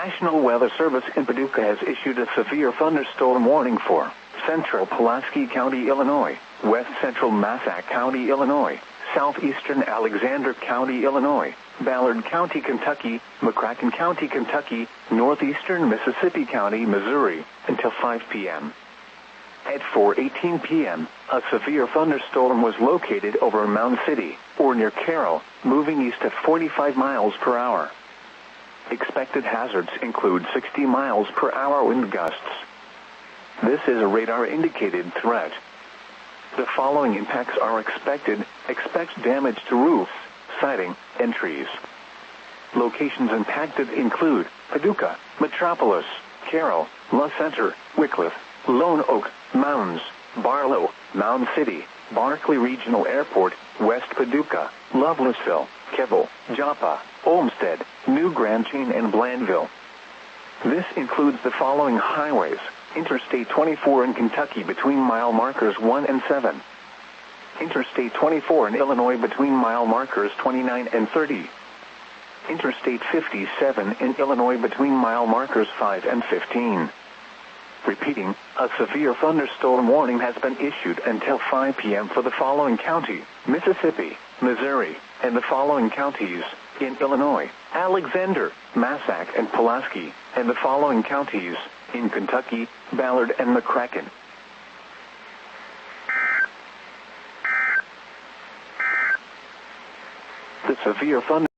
National Weather Service in Paducah has issued a severe thunderstorm warning for central Pulaski County, Illinois, west central Massac County, Illinois, southeastern Alexander County, Illinois, Ballard County, Kentucky, McCracken County, Kentucky, northeastern Mississippi County, Missouri, until 5 p.m. At 4:18 p.m., a severe thunderstorm was located over Mound City, or near Carroll, moving east at 45 miles per hour. Expected hazards include 60 miles per hour wind gusts. This is a radar-indicated threat. The following impacts are expected. Expect damage to roofs, siding, and trees. Locations impacted include Paducah, Metropolis, Carroll, La Center, Wickliffe, Lone Oak, Mounds, Barlow, Mound City, Barkley Regional Airport, West Paducah, Lovelessville, Keble, Joppa, Olmsted, New Grand Chain, and Blandville. This includes the following highways: Interstate 24 in Kentucky between mile markers 1 and 7. Interstate 24 in Illinois between mile markers 29 and 30. Interstate 57 in Illinois between mile markers 5 and 15. Repeating, a severe thunderstorm warning has been issued until 5 p.m. for the following county: Mississippi, Missouri, and the following counties in Illinois: Alexander, Massac, and Pulaski, and the following counties in Kentucky: Ballard and McCracken. The severe thunder